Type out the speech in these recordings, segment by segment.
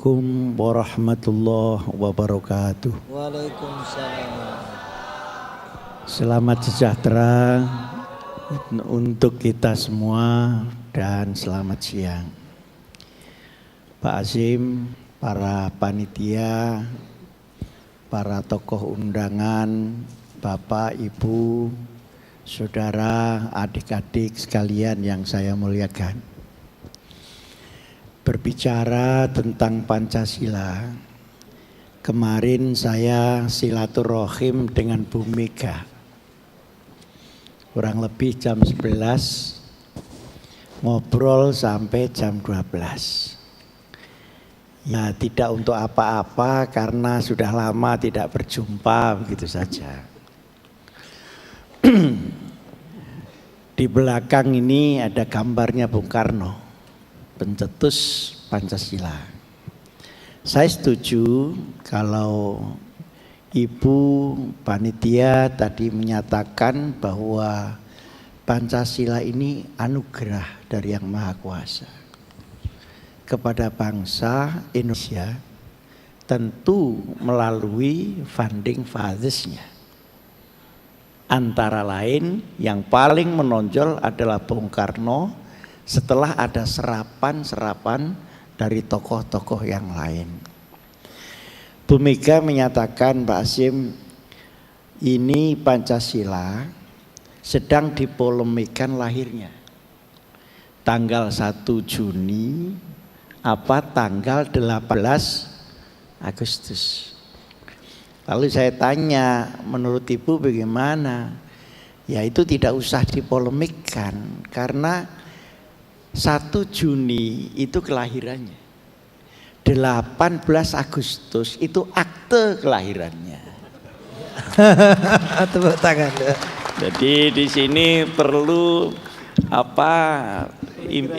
Assalamualaikum warahmatullahi wabarakatuh. Waalaikumsalam. Selamat sejahtera untuk kita semua dan selamat siang. Pak Azim, para panitia, para tokoh undangan, Bapak, Ibu, saudara, adik-adik sekalian yang saya muliakan. Berbicara tentang Pancasila, kemarin saya silaturahim dengan Bu Mega. Kurang lebih jam 11, ngobrol sampai jam 12. Ya tidak untuk apa-apa karena sudah lama tidak berjumpa, begitu saja. Di belakang ini ada gambarnya Bung Karno, pencetus Pancasila. Saya setuju kalau Ibu panitia tadi menyatakan bahwa Pancasila ini anugerah dari Yang Maha Kuasa kepada bangsa Indonesia, tentu melalui founding fathers-nya. Antara lain yang paling menonjol adalah Bung Karno, setelah ada serapan-serapan dari tokoh-tokoh yang lain. Bu Mega menyatakan, Pak Azim, ini Pancasila sedang dipolemikan lahirnya. Tanggal 1 Juni apa tanggal 18 Agustus. Lalu saya tanya, menurut Ibu bagaimana? Ya itu tidak usah dipolemikkan karena 1 Juni itu kelahirannya, 18 Agustus itu akte kelahirannya. Tepuk tangan. Jadi di sini perlu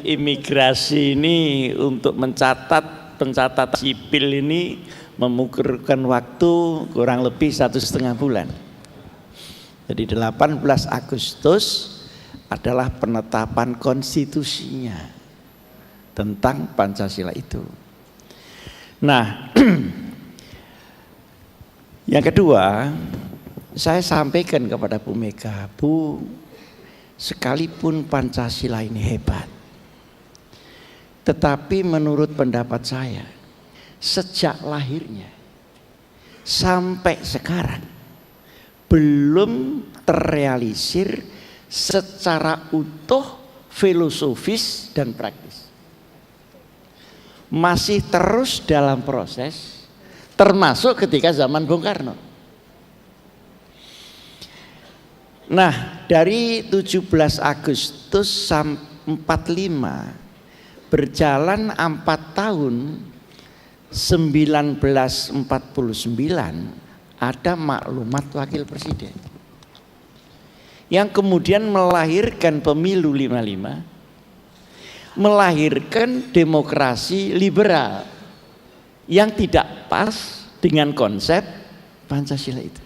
imigrasi ini untuk pencatat sipil ini membutuhkan waktu kurang lebih 1,5 bulan. Jadi 18 Agustus adalah penetapan konstitusinya tentang Pancasila itu. Nah, yang kedua, saya sampaikan kepada Bu Mega, Bu, sekalipun Pancasila ini hebat, tetapi menurut pendapat saya, sejak lahirnya sampai sekarang belum terrealisir secara utuh, filosofis dan praktis. Masih terus dalam proses, termasuk ketika zaman Bung Karno. Nah, dari 17 Agustus sampai 45 berjalan 4 tahun, 1949 ada maklumat wakil presiden yang kemudian melahirkan pemilu 55, melahirkan demokrasi liberal yang tidak pas dengan konsep Pancasila itu.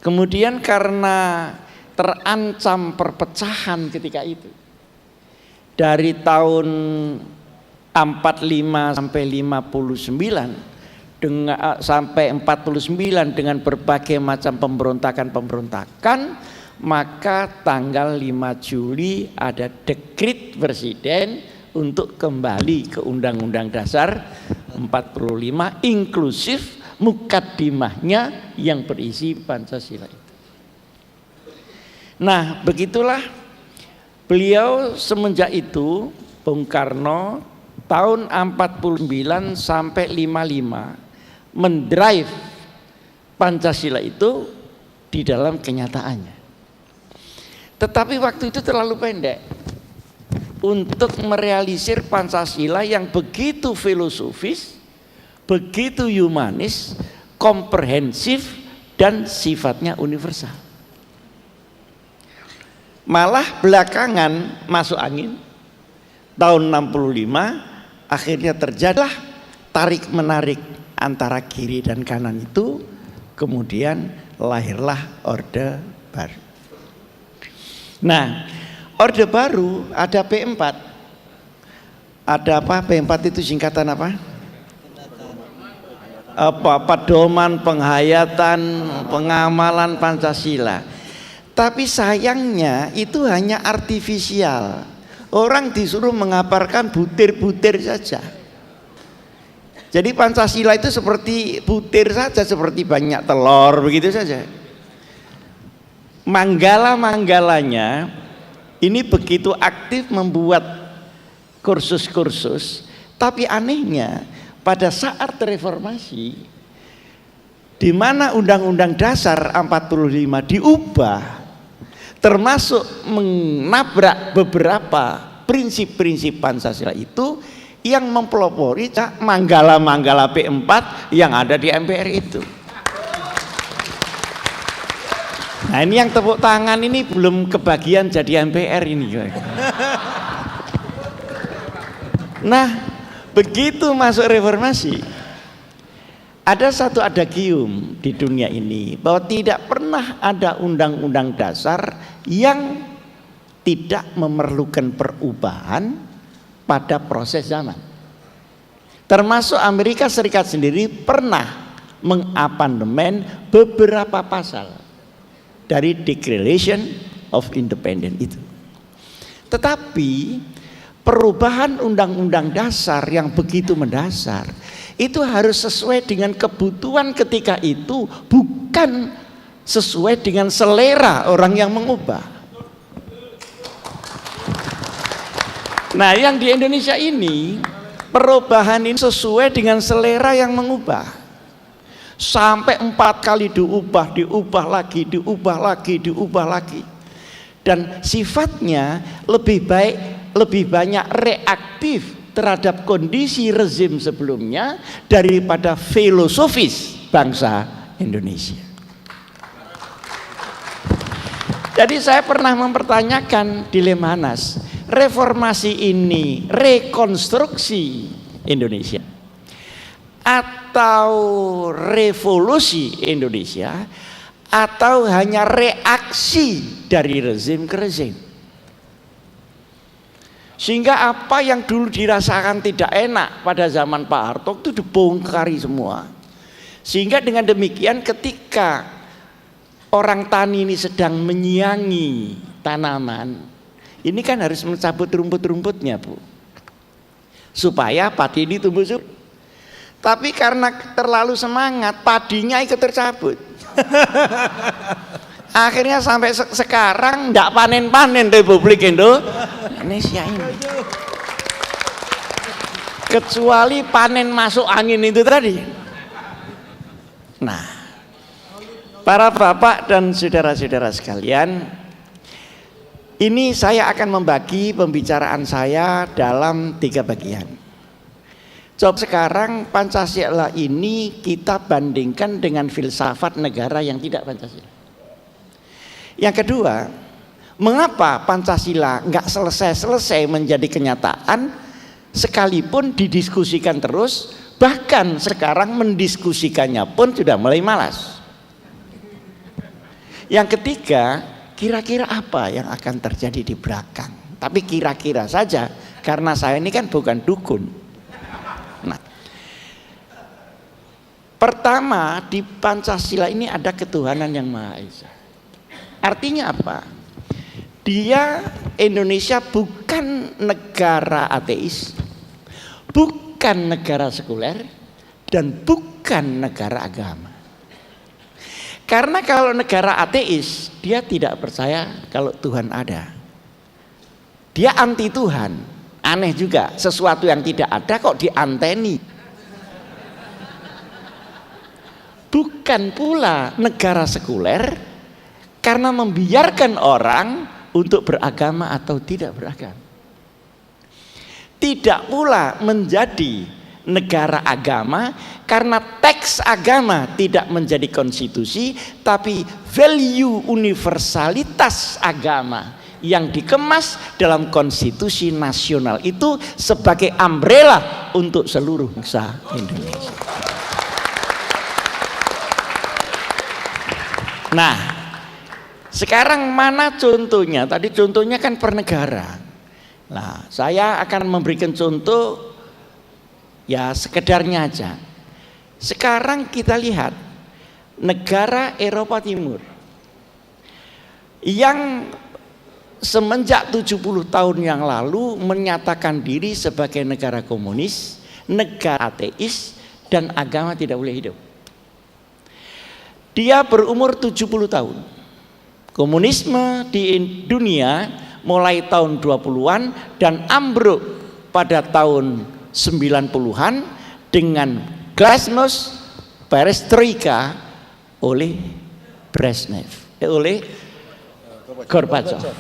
Kemudian karena terancam perpecahan ketika itu, dari tahun 45 sampai 59 sampai 49 dengan berbagai macam pemberontakan, maka tanggal 5 Juli ada dekret presiden untuk kembali ke Undang-Undang Dasar 45 inklusif mukaddimahnya yang berisi Pancasila itu. Nah, begitulah beliau semenjak itu, Bung Karno tahun 49 sampai 55 mendrive Pancasila itu di dalam kenyataannya. Tetapi waktu itu terlalu pendek untuk merealisir Pancasila yang begitu filosofis, begitu humanis, komprehensif dan sifatnya universal. Malah belakangan masuk angin tahun 65 akhirnya terjadilah tarik menarik antara kiri dan kanan itu, kemudian lahirlah Orde Baru. Nah, Orde Baru ada P4. Ada apa? P4 itu singkatan apa? Pedoman, penghayatan, pengamalan Pancasila. Tapi sayangnya itu hanya artifisial. Orang disuruh mengaparkan butir-butir saja. Jadi Pancasila itu seperti butir saja, seperti banyak telur begitu saja. Manggala-manggalanya ini begitu aktif membuat kursus-kursus, tapi anehnya pada saat reformasi di mana Undang-Undang Dasar 45 diubah, termasuk menabrak beberapa prinsip-prinsip Pancasila itu, yang mempelopori manggala-manggala P4 yang ada di MPR itu. Nah ini yang tepuk tangan ini belum kebagian jadi MPR ini. Nah begitu masuk reformasi, ada satu adagium di dunia ini bahwa tidak pernah ada undang-undang dasar yang tidak memerlukan perubahan pada proses zaman. Termasuk Amerika Serikat sendiri pernah mengamandemen beberapa pasal dari Declaration of Independence itu. Tetapi perubahan undang-undang dasar yang begitu mendasar itu harus sesuai dengan kebutuhan ketika itu, bukan sesuai dengan selera orang yang mengubah. Nah yang di Indonesia ini perubahan ini sesuai dengan selera yang mengubah. Sampai 4 kali diubah lagi. Dan sifatnya lebih banyak reaktif terhadap kondisi rezim sebelumnya daripada filosofis bangsa Indonesia. Jadi saya pernah mempertanyakan di Lemhanas, reformasi ini rekonstruksi Indonesia atau revolusi Indonesia, atau hanya reaksi dari rezim ke rezim, sehingga apa yang dulu dirasakan tidak enak pada zaman Pak Harto itu dibongkari semua. Sehingga dengan demikian ketika orang tani ini sedang menyiangi tanaman, ini kan harus mencabut rumput-rumputnya, Bu, supaya padi ini tumbuh subur. Tapi karena terlalu semangat, padinya ikut tercabut. Akhirnya sampai sekarang tidak panen-panen Republik Indonesia ini. Kecuali panen masuk angin itu tadi. Nah, para bapak dan saudara-saudara sekalian, ini saya akan membagi pembicaraan saya dalam 3 bagian. Coba sekarang Pancasila ini kita bandingkan dengan filsafat negara yang tidak Pancasila. Yang kedua, mengapa Pancasila nggak selesai-selesai menjadi kenyataan, sekalipun didiskusikan terus, bahkan sekarang mendiskusikannya pun sudah mulai malas. Yang ketiga, kira-kira apa yang akan terjadi di belakang? Tapi kira-kira saja, karena saya ini kan bukan dukun. Nah, pertama di Pancasila ini ada ketuhanan yang Maha Esa. Artinya apa? Dia, Indonesia bukan negara ateis, bukan negara sekuler, dan bukan negara agama. Karena kalau negara ateis, dia tidak percaya kalau Tuhan ada. Dia anti Tuhan. Aneh juga, sesuatu yang tidak ada kok dianteni. Bukan pula negara sekuler, karena membiarkan orang untuk beragama atau tidak beragama. Tidak pula menjadi negara agama karena teks agama tidak menjadi konstitusi, tapi value universalitas agama yang dikemas dalam konstitusi nasional itu sebagai umbrella untuk seluruh bangsa Indonesia. Nah, sekarang mana contohnya? Tadi contohnya kan per negara. Nah, saya akan memberikan contoh ya sekedarnya aja. Sekarang kita lihat negara Eropa Timur yang semenjak 70 tahun yang lalu menyatakan diri sebagai negara komunis, negara ateis, dan agama tidak boleh hidup. Dia berumur 70 tahun. Komunisme di dunia mulai tahun 20-an dan ambruk pada tahun 90-an dengan glasnost perestroika oleh Brezhnev, oleh Gorbachev.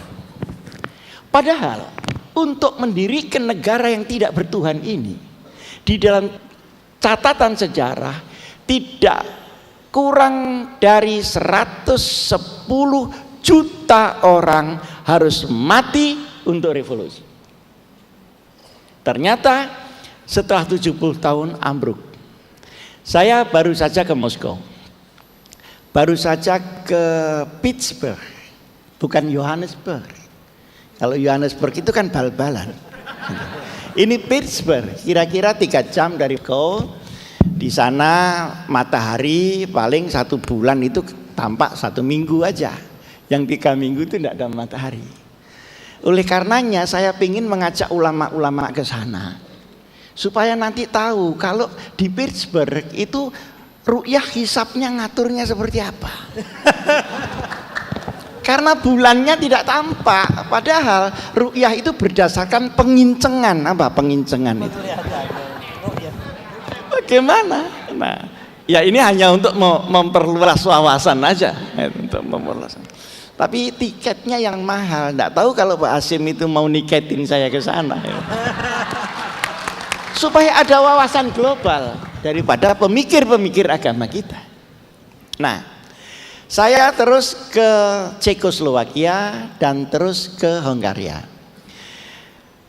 Padahal untuk mendirikan negara yang tidak bertuhan ini, di dalam catatan sejarah tidak kurang dari 110 juta orang harus mati untuk revolusi. Ternyata setelah 70 tahun ambruk. Saya baru saja ke Moskow, baru saja ke Pittsburgh, bukan Johannesburg. Kalau Johannesburg itu kan bal-balan. Ini Pittsburgh, kira-kira 3 jam dari Moskow. Di sana matahari paling 1 bulan itu tampak 1 minggu aja. Yang 3 minggu itu tidak ada matahari. Oleh karenanya saya ingin mengajak ulama-ulama ke sana supaya nanti tahu kalau di Pittsburgh itu ru'yah hisabnya ngaturnya seperti apa. Karena bulannya tidak tampak, padahal ru'yah itu berdasarkan pengincengan. Apa pengincengan itu? Bagaimana? Nah, ya ini hanya untuk memperluas wawasan aja, untuk memperluas. Tapi tiketnya yang mahal. Nggak tahu kalau Pak Hasim itu mau niketin saya ke sana. Ya. Supaya ada wawasan global daripada pemikir-pemikir agama kita. Nah, saya terus ke Cekoslowakia dan terus ke Hongaria.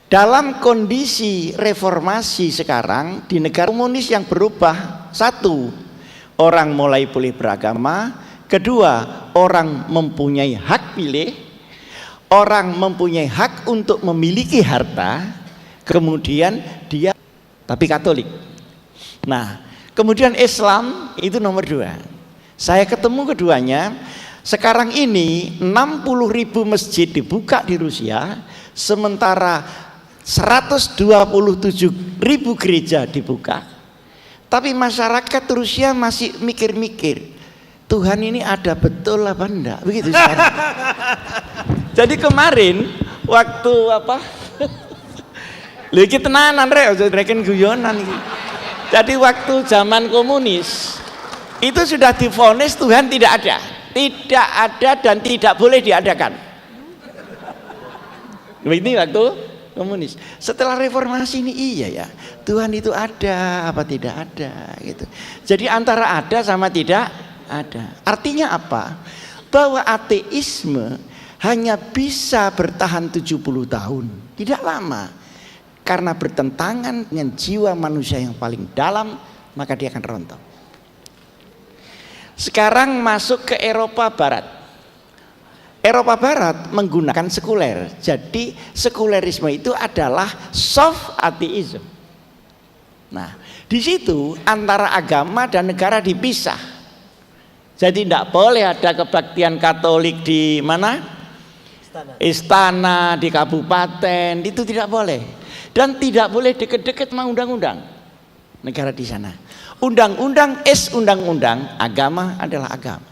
Dalam kondisi reformasi sekarang di negara komunis yang berubah, 1, orang mulai boleh beragama, 2, orang mempunyai hak pilih, orang mempunyai hak untuk memiliki harta, kemudian dia tapi Katolik. Nah, kemudian Islam itu nomor 2. Saya ketemu keduanya. Sekarang ini 60.000 masjid dibuka di Rusia, sementara 127.000 gereja dibuka. Tapi masyarakat Rusia masih mikir-mikir, Tuhan ini ada betul apa enggak? Begitu sekarang. Jadi kemarin waktu apa? Lagi tenanan reken guyonan. Jadi waktu zaman komunis itu sudah divonis Tuhan tidak ada dan tidak boleh diadakan. Ini waktu komunis. Setelah reformasi ini iya ya, Tuhan itu ada apa tidak ada gitu. Jadi antara ada sama tidak ada. Artinya apa? Bahwa ateisme hanya bisa bertahan 70 tahun, tidak lama. Karena bertentangan dengan jiwa manusia yang paling dalam, maka dia akan rontok. Sekarang masuk ke Eropa Barat. Eropa Barat menggunakan sekuler. Jadi sekulerisme itu adalah soft atheism. Nah, di situ antara agama dan negara dipisah. Jadi tidak boleh ada kebaktian Katolik di mana? Istana, di kabupaten, itu tidak boleh. Dan tidak boleh deket-deket sama undang-undang negara di sana. Undang-undang undang-undang, agama adalah agama.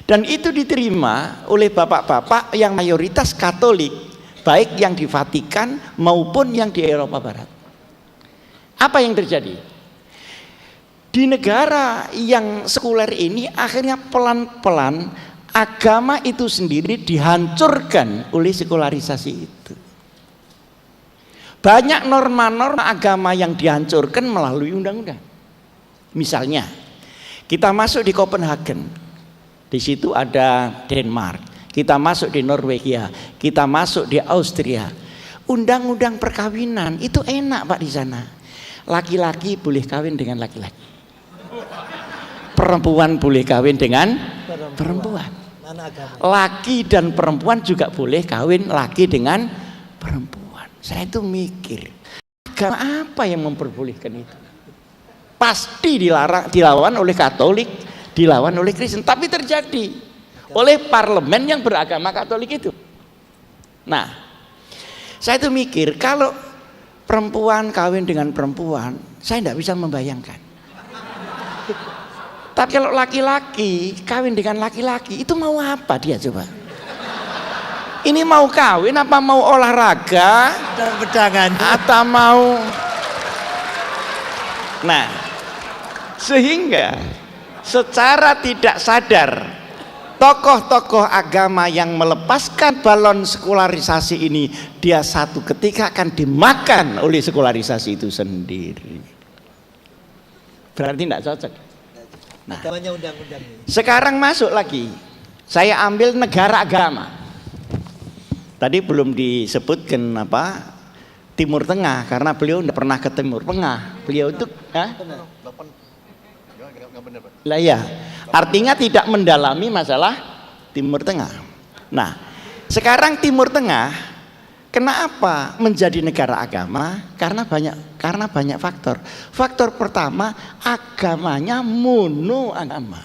Dan itu diterima oleh bapak-bapak yang mayoritas Katolik, baik yang di Vatikan maupun yang di Eropa Barat. Apa yang terjadi? Di negara yang sekuler ini akhirnya pelan-pelan agama itu sendiri dihancurkan oleh sekularisasi itu. Banyak norma-norma agama yang dihancurkan melalui undang-undang. Misalnya, kita masuk di Copenhagen, di situ ada Denmark. Kita masuk di Norwegia, kita masuk di Austria. Undang-undang perkawinan itu enak Pak di sana. Laki-laki boleh kawin dengan laki-laki. Perempuan boleh kawin dengan perempuan. Laki dan perempuan juga boleh kawin laki dengan perempuan. Saya itu mikir, agama apa yang memperbolehkan itu? Pasti dilawan oleh Katolik, dilawan oleh Kristen, tapi terjadi oleh parlemen yang beragama Katolik itu. Nah, saya itu mikir kalau perempuan kawin dengan perempuan, saya tidak bisa membayangkan. Tapi kalau laki-laki kawin dengan laki-laki, itu mau apa dia coba? Ini mau kawin apa mau olahraga? Pedangan. Atau mau... Nah, sehingga secara tidak sadar tokoh-tokoh agama yang melepaskan balon sekularisasi ini, dia satu ketika akan dimakan oleh sekularisasi itu sendiri. Berarti tidak cocok. Nah, Agamanya undang-undang. sekarang masuk lagi, saya ambil negara agama. Tadi belum disebutkan apa Timur Tengah, karena beliau tidak pernah ke Timur Tengah. Beliau itu lah ya, artinya tidak mendalami masalah Timur Tengah. Nah, sekarang Timur Tengah kenapa menjadi negara agama? Karena banyak faktor. Faktor pertama, agamanya mono agama.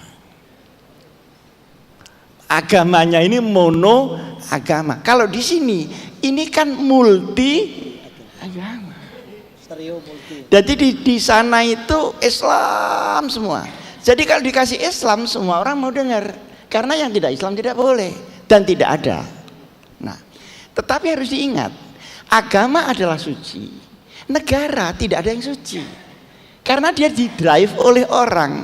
Agamanya ini mono agama. Kalau di sini ini kan multi agama. Jadi di sana itu Islam semua. Jadi kalau dikasih Islam, semua orang mau dengar. Karena yang tidak Islam tidak boleh dan tidak ada. Nah, tetapi harus diingat, agama adalah suci. Negara tidak ada yang suci. Karena dia didrive oleh orang.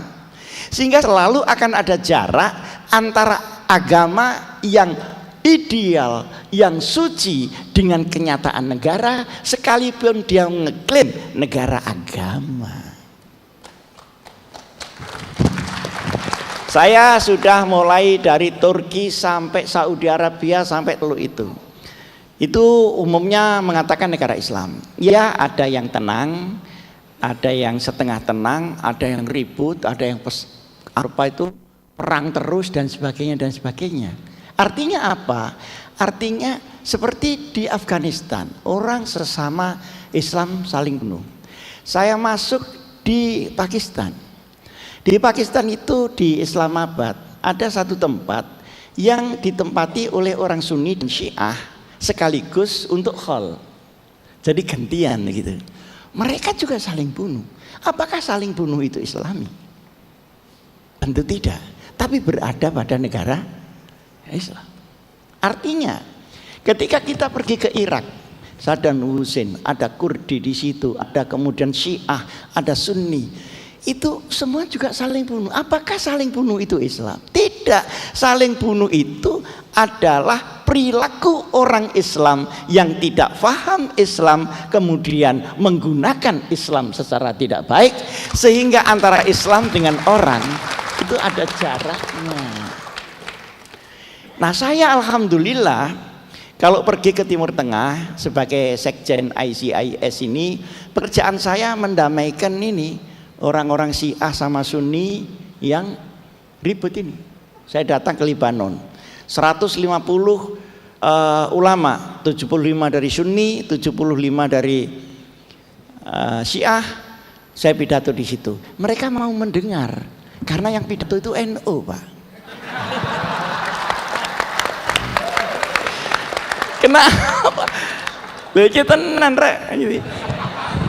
Sehingga selalu akan ada jarak antara agama yang ideal, yang suci dengan kenyataan negara, sekalipun dia ngeklaim negara agama. Saya sudah mulai dari Turki sampai Saudi Arabia sampai Teluk itu umumnya mengatakan negara Islam. Ya, ada yang tenang, ada yang setengah tenang, ada yang ribut, ada yang apa itu perang terus dan sebagainya dan sebagainya. Artinya apa? Artinya seperti di Afghanistan, orang sesama Islam saling bunuh. Saya masuk di Pakistan. Di Pakistan itu di Islamabad ada satu tempat yang ditempati oleh orang Sunni dan Syiah sekaligus untuk khol. Jadi gantian gitu. Mereka juga saling bunuh. Apakah saling bunuh itu Islami? Tentu tidak. Tapi berada pada negara Islam. Artinya ketika kita pergi ke Irak, Saddam Hussein, ada Kurdi di situ, ada kemudian Syiah, ada Sunni. Itu semua juga saling bunuh. Apakah saling bunuh itu Islam? Tidak. Saling bunuh itu adalah perilaku orang Islam yang tidak paham Islam, kemudian menggunakan Islam secara tidak baik, sehingga antara Islam dengan orang itu ada jaraknya. Nah, saya alhamdulillah kalau pergi ke Timur Tengah sebagai sekjen ICIS ini, pekerjaan saya mendamaikan ini orang-orang Syiah sama Sunni yang ribut ini. Saya datang ke Lebanon, 150 ulama, 75 dari Sunni, 75 dari Syiah. Saya pidato di situ. Mereka mau mendengar karena yang pidato itu NU, Pak. Kenapa? Lha tenan rek.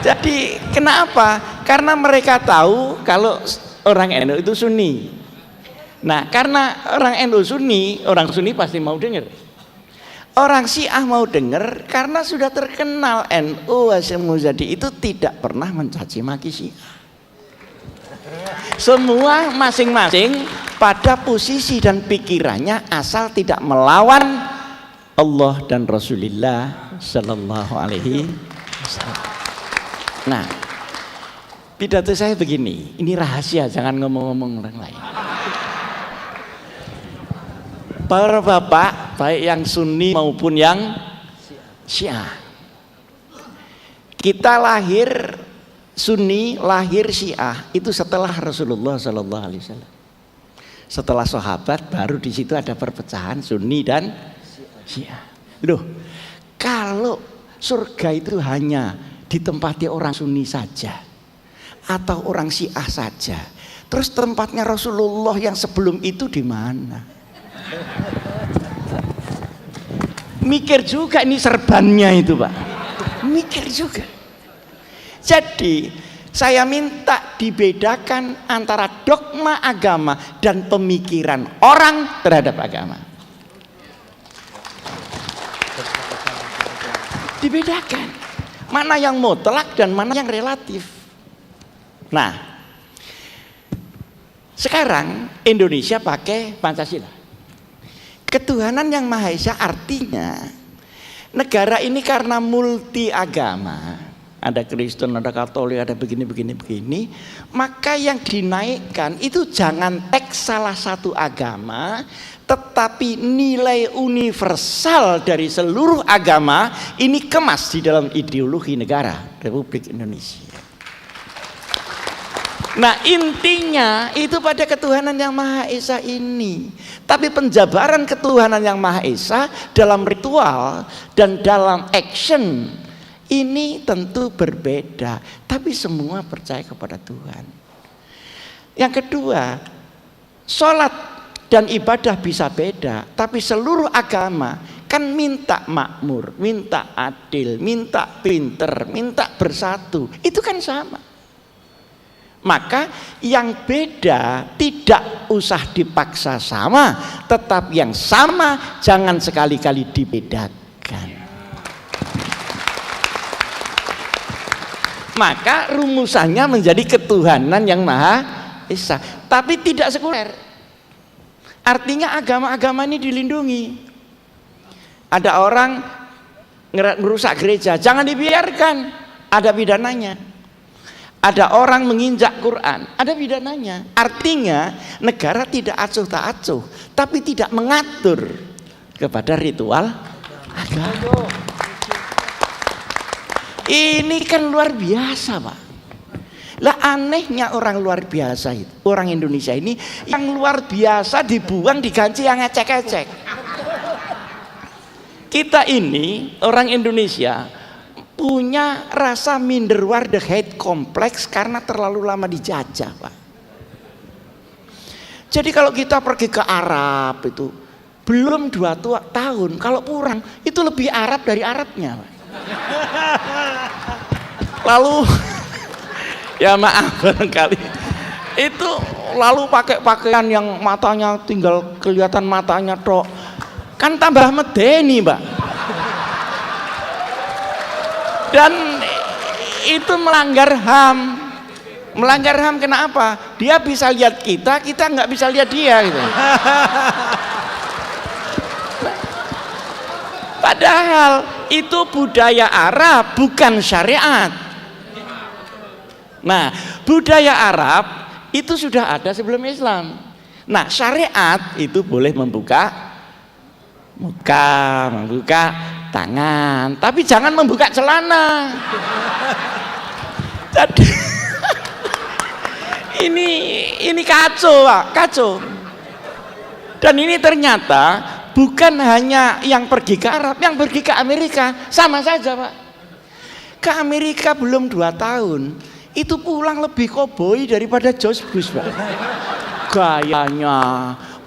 Jadi kenapa? Karena mereka tahu kalau orang NU itu Sunni. Nah, karena orang NU Sunni, orang Sunni pasti mau dengar. Orang Syiah mau dengar karena sudah terkenal NU Hasyim Muzadi itu tidak pernah mencaci maki Syiah. Semua masing-masing pada posisi dan pikirannya asal tidak melawan Allah dan Rasulullah Sallallahu Alaihi Wasallam. Nah, pidato saya begini, ini rahasia, jangan ngomong-ngomong orang lain. Para bapak, baik yang Sunni maupun yang Syiah, kita lahir Sunni, lahir Syiah itu setelah Rasulullah Sallallahu Alaihi Wasallam. Setelah sahabat, baru di situ ada perpecahan Sunni dan Syiah. Loh, kalau surga itu hanya ditempati orang Sunni saja atau orang Syiah saja. Terus tempatnya Rasulullah yang sebelum itu di mana? Mikir juga ini serbannya itu, Pak. Mikir juga. Jadi saya minta dibedakan antara dogma agama dan pemikiran orang terhadap agama. Dibedakan. Mana yang mutlak dan mana yang relatif. Nah, sekarang Indonesia pakai Pancasila. Ketuhanan yang Maha Esa artinya negara ini karena multi agama, ada Kristen, ada Katolik, ada begini, maka yang dinaikkan itu jangan teks salah satu agama, tetapi nilai universal dari seluruh agama ini kemas di dalam ideologi negara Republik Indonesia. Nah, intinya itu pada ketuhanan yang Maha Esa ini. Tapi penjabaran ketuhanan yang Maha Esa dalam ritual dan dalam action ini tentu berbeda, tapi semua percaya kepada Tuhan. Yang kedua, sholat dan ibadah bisa beda, tapi seluruh agama kan minta makmur, minta adil, minta pinter, minta bersatu. Itu kan sama. Maka yang beda tidak usah dipaksa sama, tetap yang sama jangan sekali-kali dibedakan. Maka rumusannya menjadi ketuhanan yang Maha Esa, tapi tidak sekuler. Artinya agama-agama ini dilindungi. Ada orang merusak gereja, jangan dibiarkan, ada pidananya. Ada orang menginjak Quran, ada pidananya. Artinya negara tidak acuh tak acuh, tapi tidak mengatur kepada ritual agama. Ini kan luar biasa, Pak. Lah anehnya orang luar biasa itu, orang Indonesia ini yang luar biasa dibuang diganti yang ecek-ecek. Kita ini orang Indonesia punya rasa minderwaardigheid kompleks karena terlalu lama dijajah, Pak. Jadi kalau kita pergi ke Arab itu belum 2 tahun, kalau pulang itu lebih Arab dari Arabnya, Pak. Lalu ya maaf barangkali itu lalu pakai pakaian yang matanya tinggal kelihatan matanya tok, kan tambah medeni, Pak. Dan itu melanggar HAM. Melanggar HAM kenapa? Dia bisa lihat kita, kita nggak bisa lihat dia gitu. Padahal itu budaya Arab, bukan syariat. Nah, budaya Arab itu sudah ada sebelum Islam. Nah, syariat itu boleh membuka muka, membuka tangan, tapi jangan membuka celana. Jadi ini kacau, Pak, kacau. Dan ini ternyata bukan hanya yang pergi ke Arab, yang pergi ke Amerika sama saja, Pak. Ke Amerika belum 2 tahun, itu pulang lebih koboi daripada George Bush, Pak. Gayanya,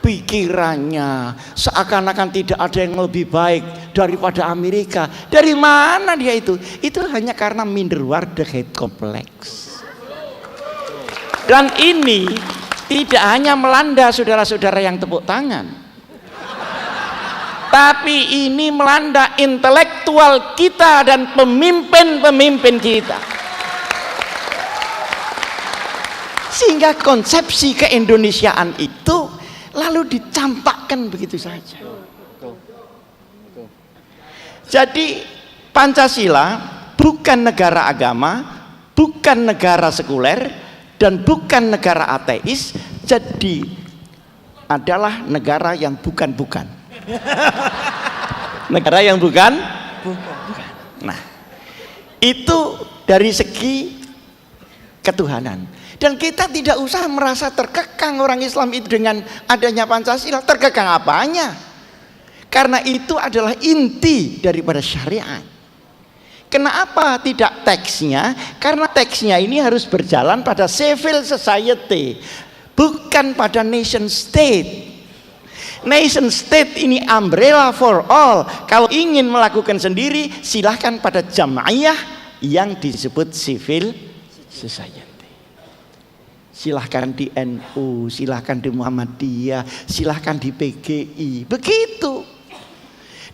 pikirannya seakan-akan tidak ada yang lebih baik daripada Amerika. Dari mana dia itu? Itu hanya karena minderwaardigheid kompleks. Dan ini tidak hanya melanda saudara-saudara yang tepuk tangan, tapi ini melanda intelektual kita dan pemimpin-pemimpin kita. Sehingga konsepsi keindonesiaan itu lalu dicampakkan begitu saja. Jadi Pancasila bukan negara agama, bukan negara sekuler, dan bukan negara ateis. Jadi adalah negara yang bukan-bukan. Negara yang bukan. Nah, itu dari segi ketuhanan. Dan kita tidak usah merasa terkekang orang Islam itu dengan adanya Pancasila. Terkekang apanya? Karena itu adalah inti daripada syariat. Kenapa tidak teksnya? Karena teksnya ini harus berjalan pada civil society, bukan pada nation state. Nation state ini umbrella for all. Kalau ingin melakukan sendiri, silahkan pada jamaiyah yang disebut civil society. Silahkan di NU, silahkan di Muhammadiyah, silahkan di PGI. Begitu.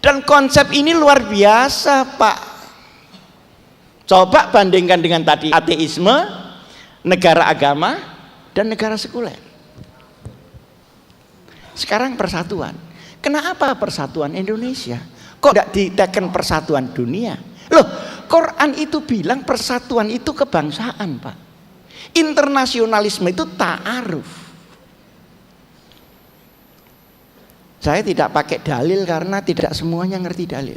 Dan konsep ini luar biasa, Pak. Coba bandingkan dengan tadi ateisme, negara agama, dan negara sekuler. Sekarang persatuan. Kenapa persatuan Indonesia? Kok tidak diteken persatuan dunia? Loh, Quran itu bilang persatuan itu kebangsaan, Pak. Internasionalisme itu ta'aruf. Saya tidak pakai dalil karena tidak semuanya ngerti dalil.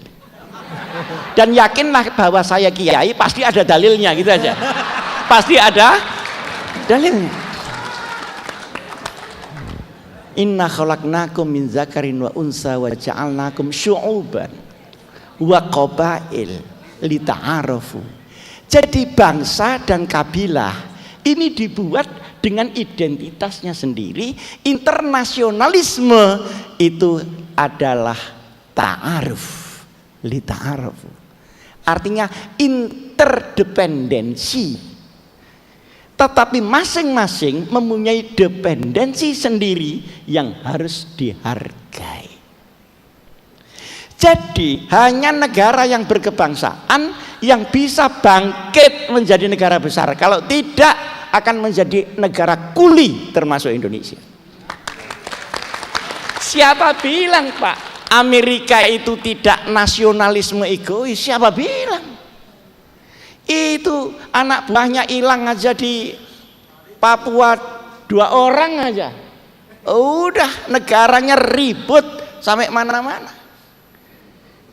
Dan yakinlah bahwa saya kiai pasti ada dalilnya, gitu aja. Pasti ada dalilnya. Inna khalaqnakum min zakarin wa unsa wa ja'alnakum syu'uban wa qabail lita'arafu. Jadi bangsa dan kabilah ini dibuat dengan identitasnya sendiri. Internasionalisme itu adalah ta'aruf, lita'arafu. Artinya interdependensi. Tetapi masing-masing mempunyai dependensi sendiri yang harus dihargai. Jadi hanya negara yang berkebangsaan yang bisa bangkit menjadi negara besar. Kalau tidak akan menjadi negara kuli, termasuk Indonesia. Siapa bilang, Pak, Amerika itu tidak nasionalisme egois? Siapa bilang? Itu anak buahnya hilang aja di Papua 2 orang aja, udah negaranya ribut sampai mana-mana.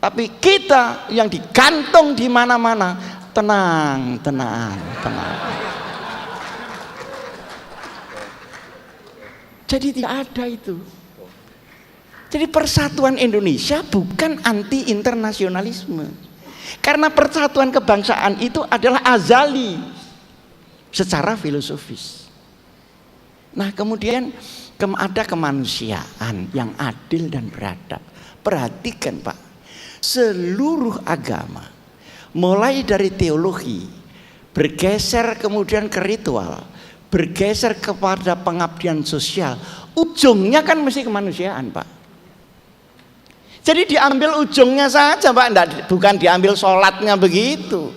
Tapi kita yang digantung di mana-mana, tenang. Jadi tidak ada itu. Jadi persatuan Indonesia bukan anti internasionalisme. Karena persatuan kebangsaan itu adalah azali secara filosofis. Nah, kemudian ada kemanusiaan yang adil dan beradab. Perhatikan, Pak, seluruh agama mulai dari teologi bergeser kemudian ke ritual, bergeser kepada pengabdian sosial, ujungnya kan mesti kemanusiaan, Pak. Jadi diambil ujungnya saja, Pak, bukan diambil sholatnya begitu.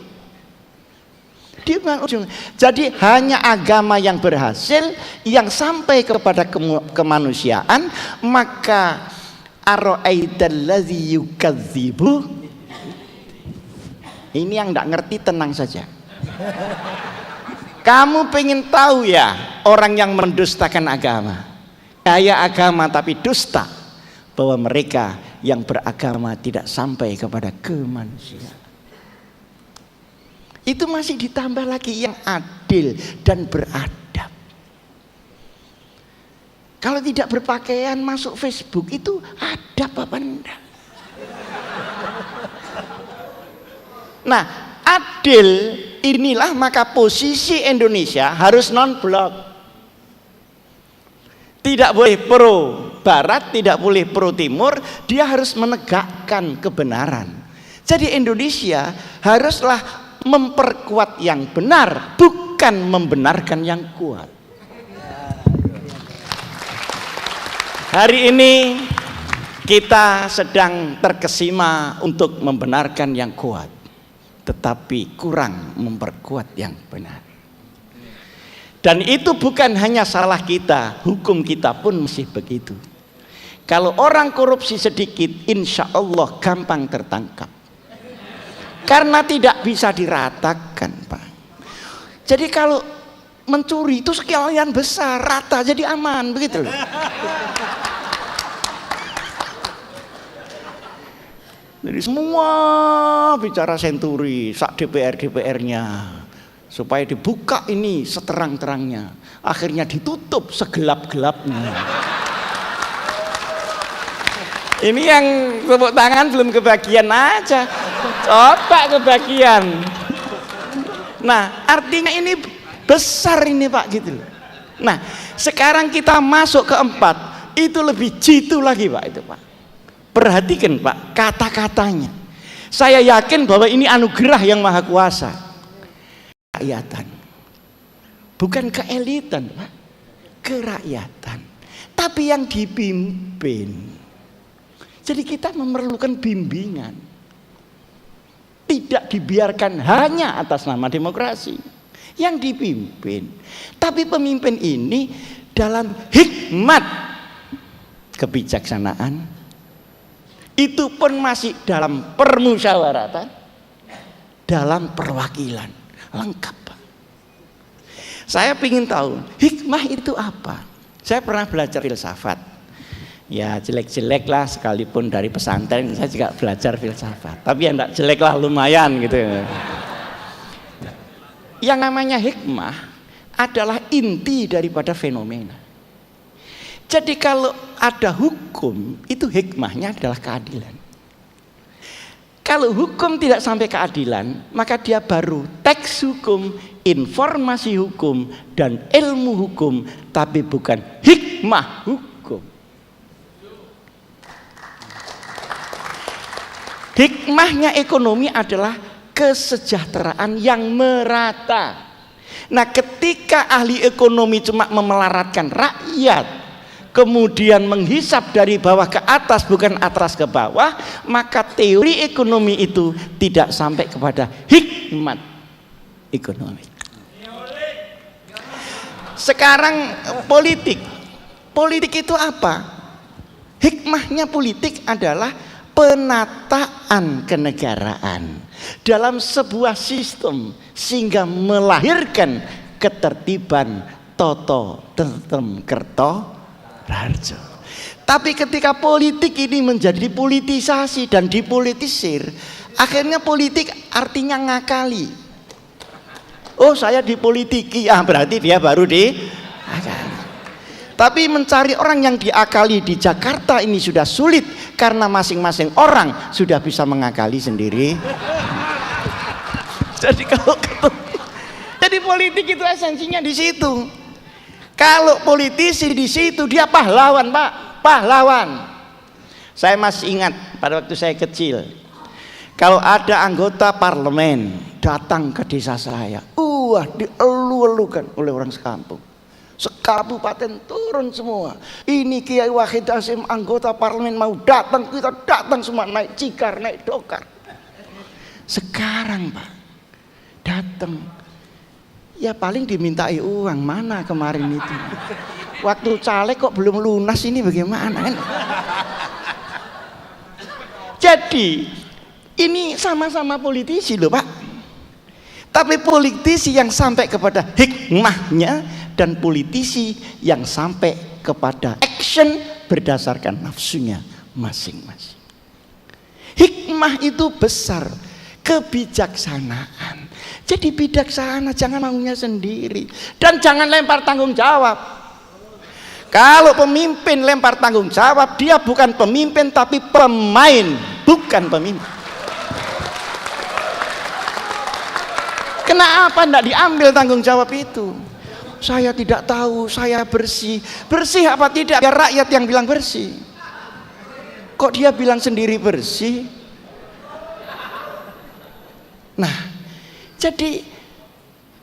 Diambil ujungnya. Jadi hanya agama yang berhasil, yang sampai kepada kemanusiaan, maka ara'aitallazi yukadzibu. Ini yang tidak ngerti tenang saja. Kamu pengen tahu ya orang yang mendustakan agama, kaya agama tapi dusta, bahwa mereka yang beragama tidak sampai kepada kemanusiaan. Itu masih ditambah lagi yang adil dan beradab. Kalau tidak berpakaian masuk Facebook itu adab apa enggak? Nah, adil inilah maka posisi Indonesia harus non-blok. Tidak boleh pro barat, tidak boleh pro timur, dia harus menegakkan kebenaran. Jadi Indonesia haruslah memperkuat yang benar, bukan membenarkan yang kuat. Hari ini kita sedang terkesima untuk membenarkan yang kuat, tetapi kurang memperkuat yang benar. Dan itu bukan hanya salah kita, hukum kita pun masih begitu. Kalau orang korupsi sedikit, insya Allah gampang tertangkap. Karena tidak bisa diratakan, Pak. Jadi kalau mencuri itu sekalian besar, rata jadi aman, begitu loh. Jadi semua bicara senturi, sak DPR-nya. Supaya dibuka ini seterang-terangnya, akhirnya ditutup segelap-gelapnya. Ini yang tepuk tangan belum kebagian aja. Coba kebagian. Nah, artinya ini besar ini Pak gitu loh. Nah, sekarang kita masuk ke 4, itu lebih jitu lagi Pak itu Pak. Perhatikan Pak kata-katanya. Saya yakin bahwa ini anugerah yang maha kuasa. Kerakyatan. Bukan keelitan Pak. Kerakyatan. Tapi yang dipimpin. Jadi kita memerlukan bimbingan. Tidak dibiarkan hanya atas nama demokrasi. Yang dipimpin. Tapi pemimpin ini dalam hikmat kebijaksanaan, itu pun masih dalam permusyawaratan, dalam perwakilan, lengkap. Saya ingin tahu hikmah itu apa. Saya pernah belajar filsafat, ya jelek-jelek lah, sekalipun dari pesantren saya juga belajar filsafat, tapi ya enggak jelek lah, lumayan gitu. Yang namanya hikmah adalah inti daripada fenomena. Jadi kalau ada hukum, itu hikmahnya adalah keadilan. Kalau hukum tidak sampai keadilan, maka dia baru teks hukum, informasi hukum, dan ilmu hukum, tapi bukan hikmah hukum. Hikmahnya ekonomi adalah kesejahteraan yang merata. Nah, ketika ahli ekonomi cuma memelaratkan rakyat, kemudian menghisap dari bawah ke atas bukan atas ke bawah, maka teori ekonomi itu tidak sampai kepada hikmat ekonomi. Sekarang politik itu apa? Hikmahnya politik adalah penataan kenegaraan dalam sebuah sistem sehingga melahirkan ketertiban toto tentrem kerto Rarjo. Tapi ketika politik ini menjadi politisasi dan dipolitisir, akhirnya politik artinya ngakali. Oh, saya dipolitiki, berarti dia baru diakali. Tapi mencari orang yang diakali di Jakarta ini sudah sulit, karena masing-masing orang sudah bisa mengakali sendiri. Jadi politik itu esensinya di situ. Kalau politisi di situ dia pahlawan Pak, pahlawan. Saya masih ingat pada waktu saya kecil, kalau ada anggota parlemen datang ke desa saya, dielu-elukan oleh orang sekampung. Sekabupaten turun semua. Ini Kiai Wahid Hasyim anggota parlemen mau datang, kita datang semua, naik cikar, naik dokar. Sekarang Pak datang, ya paling dimintai uang. Mana kemarin itu? Waktu caleg kok belum lunas, ini bagaimana? Jadi ini sama-sama politisi loh Pak. Tapi politisi yang sampai kepada hikmahnya dan politisi yang sampai kepada action berdasarkan nafsunya masing-masing. Hikmah itu besar, kebijaksanaan. Jadi bijaksana, jangan maunya sendiri dan jangan lempar tanggung jawab. Kalau pemimpin lempar tanggung jawab, dia bukan pemimpin tapi pemain, bukan pemimpin. Kenapa tidak diambil tanggung jawab itu? Saya tidak tahu, saya bersih. Bersih apa tidak? Biar rakyat yang bilang bersih. Kok dia bilang sendiri bersih? Nah, jadi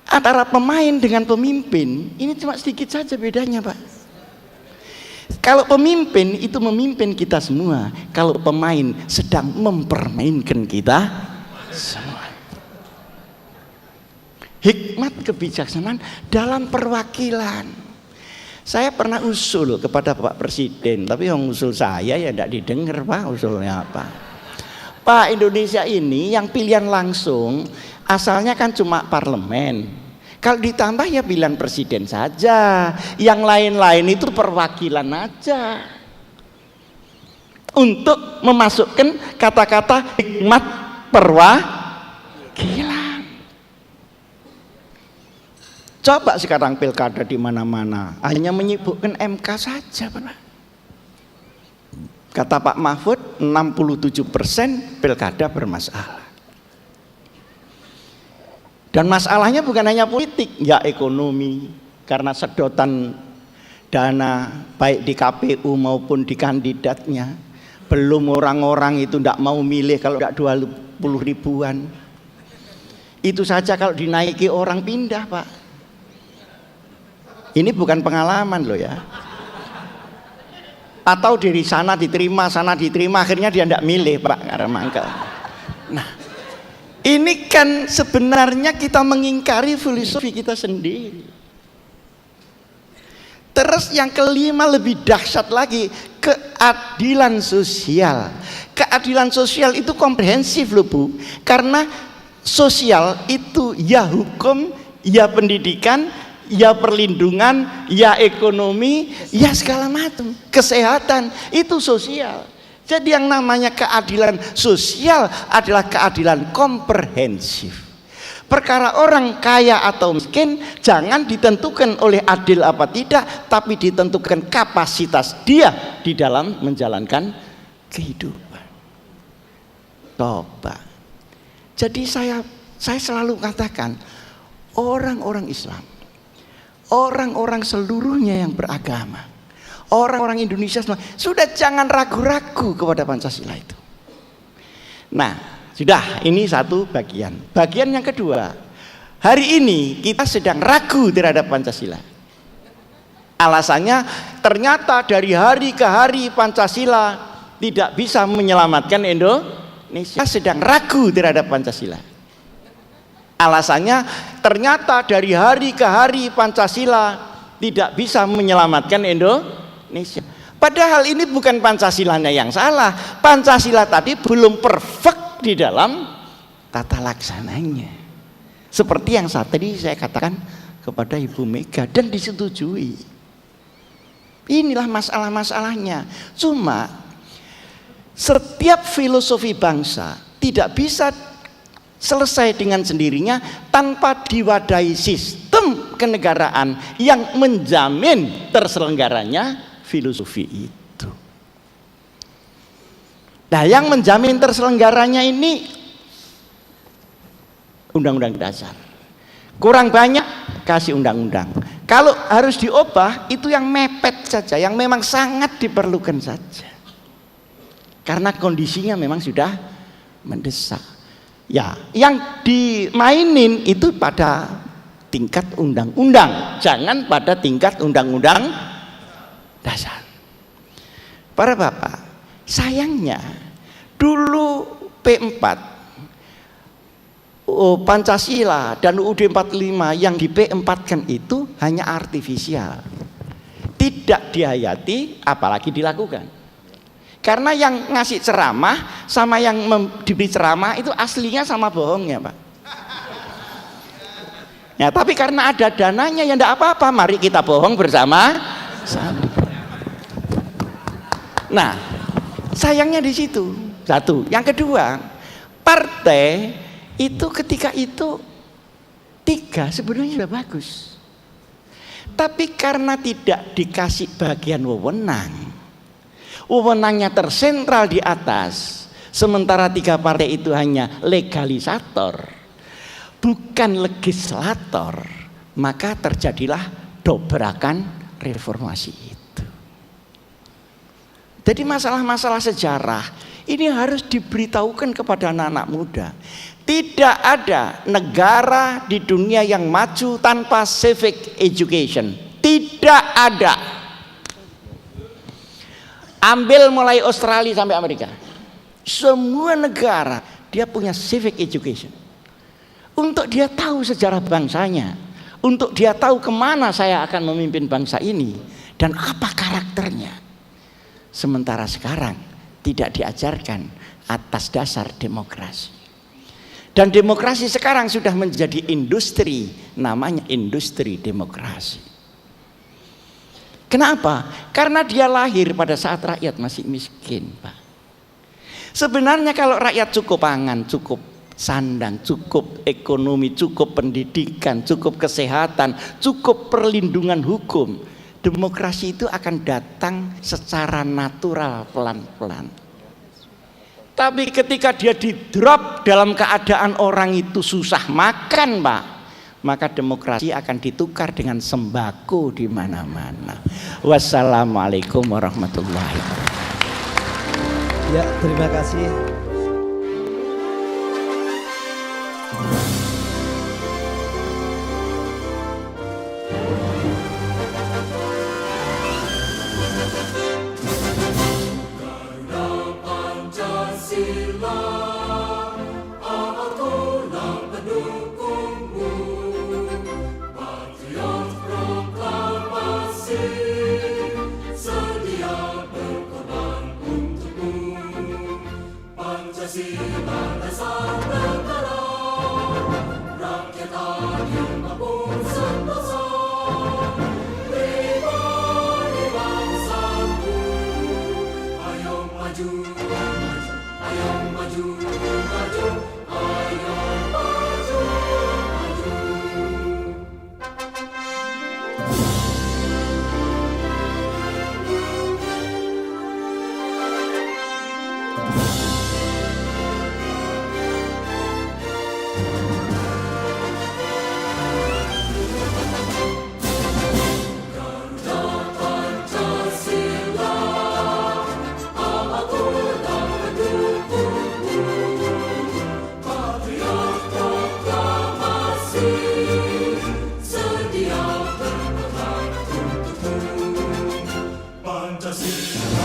antara pemain dengan pemimpin ini cuma sedikit saja bedanya Pak. Kalau pemimpin itu memimpin kita semua, kalau pemain sedang mempermainkan kita semua. Hikmat kebijaksanaan dalam perwakilan. Saya pernah usul kepada Bapak Presiden, tapi yang usul saya ya tidak didengar Pak, usulnya apa? Pak, Indonesia ini yang pilihan langsung asalnya kan cuma parlemen. Kalau ditambah ya pilihan presiden saja, yang lain-lain itu perwakilan aja. Untuk memasukkan kata-kata hikmat perwakilan. Coba sekarang pilkada di mana-mana hanya menyibukkan MK saja, Pak. Kata Pak Mahfud, 67% pilkada bermasalah. Dan masalahnya bukan hanya politik, ya ekonomi, karena sedotan dana baik di KPU maupun di kandidatnya. Belum orang-orang itu tidak mau milih kalau tidak 20 ribuan. Itu saja kalau dinaiki orang pindah, Pak. Ini bukan pengalaman loh ya. Atau dari sana diterima, akhirnya dia tidak milih, Pak, karena mangkel. Nah, ini kan sebenarnya kita mengingkari filosofi kita sendiri. Terus yang kelima lebih dahsyat lagi, keadilan sosial. Keadilan sosial itu komprehensif loh Bu, karena sosial itu ya hukum, ya pendidikan, ya perlindungan, ya ekonomi, ya segala macam, kesehatan, itu sosial. Jadi yang namanya keadilan sosial adalah keadilan komprehensif. Perkara orang kaya atau miskin jangan ditentukan oleh adil apa tidak, tapi ditentukan kapasitas dia di dalam menjalankan kehidupan. Coba. Jadi saya selalu katakan, orang-orang Islam, orang-orang seluruhnya yang beragama, orang-orang Indonesia semua, sudah jangan ragu-ragu kepada Pancasila itu. Nah, sudah, ini satu bagian. Bagian yang kedua, hari ini kita sedang ragu terhadap Pancasila. Alasannya ternyata dari hari ke hari Pancasila tidak bisa menyelamatkan Indonesia. Kita sedang ragu terhadap Pancasila. Alasannya ternyata dari hari ke hari Pancasila tidak bisa menyelamatkan Indonesia. Padahal ini bukan Pancasilanya yang salah. Pancasila tadi belum perfect di dalam tata laksananya. Seperti yang saat tadi saya katakan kepada Ibu Mega dan disetujui. Inilah masalah-masalahnya. Cuma setiap filosofi bangsa tidak bisa selesai dengan sendirinya tanpa diwadahi sistem kenegaraan yang menjamin terselenggaranya filosofi itu. Nah, yang menjamin terselenggaranya ini undang-undang dasar. Kurang banyak kasih undang-undang. Kalau harus diubah itu yang mepet saja, yang memang sangat diperlukan saja. Karena kondisinya memang sudah mendesak. Ya, yang dimainin itu pada tingkat undang-undang, jangan pada tingkat undang-undang dasar. Para bapak, sayangnya dulu P4, Pancasila dan UUD 45 yang di P4-kan itu hanya artifisial, tidak dihayati apalagi dilakukan. Karena yang ngasih ceramah sama yang diberi ceramah itu aslinya sama bohongnya, Pak. Ya, tapi karena ada dananya ya enggak apa-apa, mari kita bohong bersama-sama. Nah, sayangnya di situ. Satu. Yang kedua, partai itu ketika itu 3 sebenarnya sudah bagus. Tapi karena tidak dikasih bagian wewenangnya tersentral di atas, sementara 3 partai itu hanya legalisator, bukan legislator, maka terjadilah dobrakan reformasi itu. Jadi masalah-masalah sejarah ini harus diberitahukan kepada anak-anak muda. Tidak ada negara di dunia yang maju tanpa civic education. Tidak ada. Ambil mulai Australia sampai Amerika. Semua negara dia punya civic education. Untuk dia tahu sejarah bangsanya. Untuk dia tahu kemana saya akan memimpin bangsa ini. Dan apa karakternya. Sementara sekarang tidak diajarkan atas dasar demokrasi. Dan demokrasi sekarang sudah menjadi industri, namanya industri demokrasi. Kenapa? Karena dia lahir pada saat rakyat masih miskin, Pak. Sebenarnya kalau rakyat cukup pangan, cukup sandang, cukup ekonomi, cukup pendidikan, cukup kesehatan, cukup perlindungan hukum, demokrasi itu akan datang secara natural pelan-pelan. Tapi ketika dia di drop dalam keadaan orang itu susah makan, Pak, maka demokrasi akan ditukar dengan sembako di mana-mana. Wassalamualaikum warahmatullahi wabarakatuh. Ya, terima kasih. Pancasila.